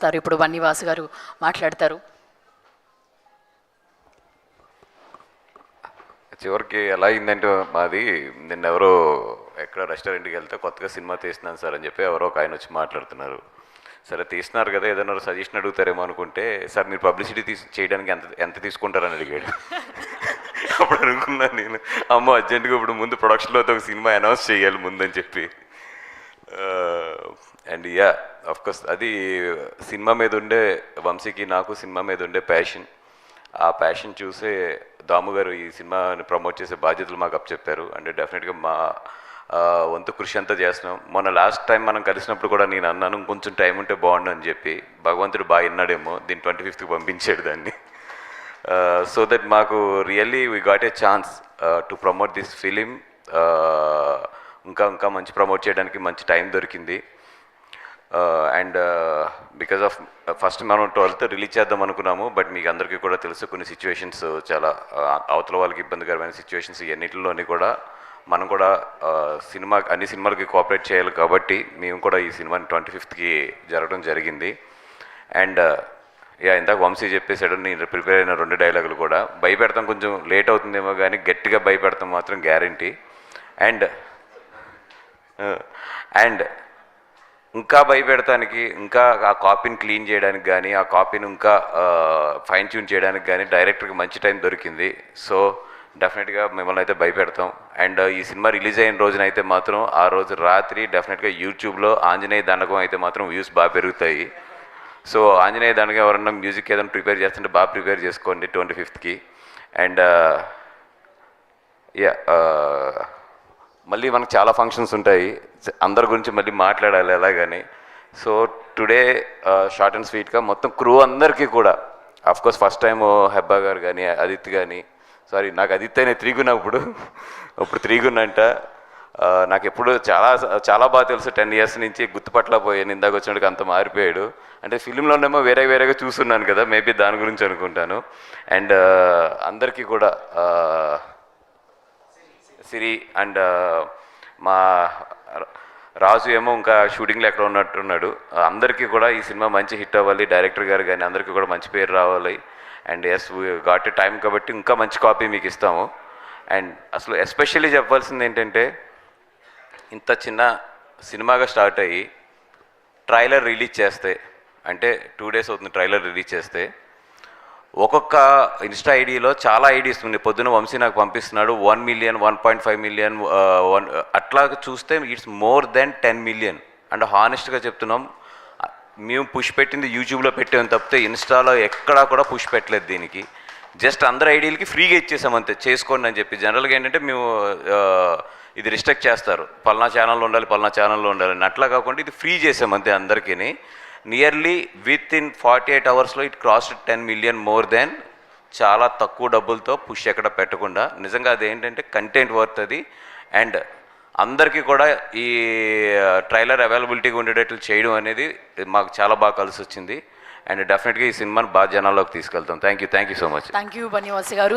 వస్తారు. ఇప్పుడు బన్నీవాసు గారు మాట్లాడతారు. చివరికి ఎలా అయిందంటే మాది నిన్న ఎవరో ఎక్కడ రెస్టారెంట్కి వెళ్తే కొత్తగా సినిమా తీస్తున్నాను సార్ అని చెప్పి ఎవరో ఒక ఆయన వచ్చి మాట్లాడుతున్నారు. సరే తీస్తున్నారు కదా, ఏదైనా సజెషన్ అడుగుతారేమో అనుకుంటే, సార్ మీరు పబ్లిసిటీ చేయడానికి ఎంత తీసుకుంటారని అడిగాడు. అప్పుడు అనుకున్నాను నేను, అమ్మో అర్జెంటుగా ఇప్పుడు ముందు ప్రొడక్షన్లో ఒక సినిమా అనౌన్స్ చేయాలి ముందని చెప్పి. అండ్ యా అఫ్కోర్స్ అది సినిమా మీద ఉండే, వంశీకి నాకు సినిమా మీద ఉండే ప్యాషన్, ఆ ప్యాషన్ చూసే దాము గారు ఈ సినిమాని ప్రమోట్ చేసే బాధ్యతలు మాకు అప్పచెప్పారు. అంటే డెఫినెట్గా మా వంతు కృషి అంతా చేస్తున్నాం. మొన్న లాస్ట్ టైం మనం కలిసినప్పుడు కూడా నేను అన్నాను కొంచెం టైం ఉంటే బాగుండు అని చెప్పి. భగవంతుడు బాగా విన్నాడేమో, దీన్ని 25th పంపించాడు దాన్ని. సో దట్ మాకు really we got A chance to promote this film. ఇంకా మంచి ప్రమోట్ చేయడానికి మంచి టైం దొరికింది. అండ్ బికాజ్ ఆఫ్ ఫస్ట్ మనం 12th రిలీజ్ చేద్దాం అనుకున్నాము. బట్ మీకు అందరికీ కూడా తెలుసు కొన్ని సిచ్యువేషన్స్, చాలా అవతల వాళ్ళకి ఇబ్బందికరమైన సిచ్యువేషన్స్, ఇవన్నిటిలోని కూడా మనం కూడా అన్ని సినిమాలకి కోఆపరేట్ చేయాలి కాబట్టి మేము కూడా ఈ సినిమాని 25th జరగడం జరిగింది. అండ్ ఇందాక వంశీ చెప్పేసాడు, నేను ప్రిపేర్ అయిన 2 డైలాగులు కూడా భయపెడతాం, కొంచెం లేట్ అవుతుందేమో కానీ గట్టిగా భయపెడతాం మాత్రం గ్యారంటీ. అండ్ ఇంకా భయపెడతానికి, ఇంకా ఆ కాపీని క్లీన్ చేయడానికి కానీ, ఆ కాపీని ఇంకా ఫైన్ ట్యూన్ చేయడానికి కానీ డైరెక్టర్కి మంచి టైం దొరికింది. సో డెఫినెట్గా మిమ్మల్ని అయితే భయపెడతాం. అండ్ ఈ సినిమా రిలీజ్ అయిన రోజునైతే మాత్రం ఆ రోజు రాత్రి డెఫినెట్గా యూట్యూబ్లో ఆంజనేయ దండకం అయితే మాత్రం వ్యూస్ బాగా పెరుగుతాయి. సో ఆంజనేయ దండకం ఎవరన్నా మ్యూజిక్ ఏదైనా ప్రిపేర్ చేస్తుంటే బాగా ప్రిపేర్ చేసుకోండి 25th. అండ్ మళ్ళీ మనకు చాలా ఫంక్షన్స్ ఉంటాయి, అందరి గురించి మళ్ళీ మాట్లాడాలి ఎలాగని. సో టుడే షార్ట్ అండ్ స్వీట్గా మొత్తం క్రూ అందరికీ కూడా, అఫ్కోర్స్ ఫస్ట్ టైం హెబ్బా గారు కానీ, ఆదిత్య కానీ, సారీ నాకు ఆదిత్యనే త్రిగుణ, ఇప్పుడు త్రిగుణంట. నాకు ఎప్పుడు చాలా బాగా తెలుసు, 10 years నుంచి గుర్తుపట్టలేకపోయాను. ఇందాక వచ్చినట్టుగా అంత మారిపోయాడు. అంటే ఫిలింలోనేమో వేరేగా చూస్తున్నాను కదా, మేబీ దాని గురించి అనుకుంటాను. అండ్ అందరికీ కూడా సిరి అండ్ మా రాజు ఏమో ఇంకా షూటింగ్లో ఎక్కడ ఉన్నట్టున్నాడు. అందరికీ కూడా ఈ సినిమా మంచి హిట్ అవ్వాలి, డైరెక్టర్ గారు కానీ అందరికీ కూడా మంచి పేరు రావాలి. And as we got a time కాబట్టి ఇంకా మంచి కాపీ మీకు ఇస్తాము. అండ్ అసలు ఎస్పెషల్లీ చెప్పాల్సింది ఏంటంటే, ఇంత చిన్న సినిమాగా స్టార్ట్ అయ్యి ట్రైలర్ రిలీజ్ చేస్తే, అంటే 2 days అవుతుంది ట్రైలర్ రిలీజ్ చేస్తే, ఒక్కొక్క ఇన్స్టా ఐడిలో చాలా ఐడీస్ ఉన్నాయి. పొద్దున వంశీ నాకు పంపిస్తున్నాడు 1 million, 1.5 million, అట్లా చూస్తే it's more than 10 million. And హానెస్ట్గా చెప్తున్నాం, మేము పుష్ పెట్టింది యూట్యూబ్లో పెట్టాము తప్పితే ఇన్స్టాలో ఎక్కడా కూడా పుష్ పెట్టలేదు దీనికి. జస్ట్ అందరు ఐడీలకి ఫ్రీగా ఇచ్చేసాం అంతే, చేసుకోండి అని చెప్పి. జనరల్గా ఏంటంటే మేము ఇది రిస్ట్రిక్ట్ చేస్తారు, పలానా ఛానల్లో ఉండాలి అని. అట్లా కాకుండా ఇది ఫ్రీ చేసాం అంతే అందరికీ. Nearly with in 48 hours it crossed 10 million, more than. చాలా తక్కువ డబ్బులతో పుష్ ఎక్కడ పెట్టకుండా. నిజంగా అదేంటంటే కంటెంట్ వర్త్ అది. అండ్ అందరికీ కూడా ఈ ట్రైలర్ అవైలబిలిటీగా ఉండేటట్లు చేయడం అనేది మాకు చాలా బాగా కలిసి వచ్చింది. అండ్ డెఫినెట్గా ఈ సినిమాని బాగా జనాల్లోకి తీసుకెళ్తాం. Thank you so much. Thank you Bunny Vasu గారు.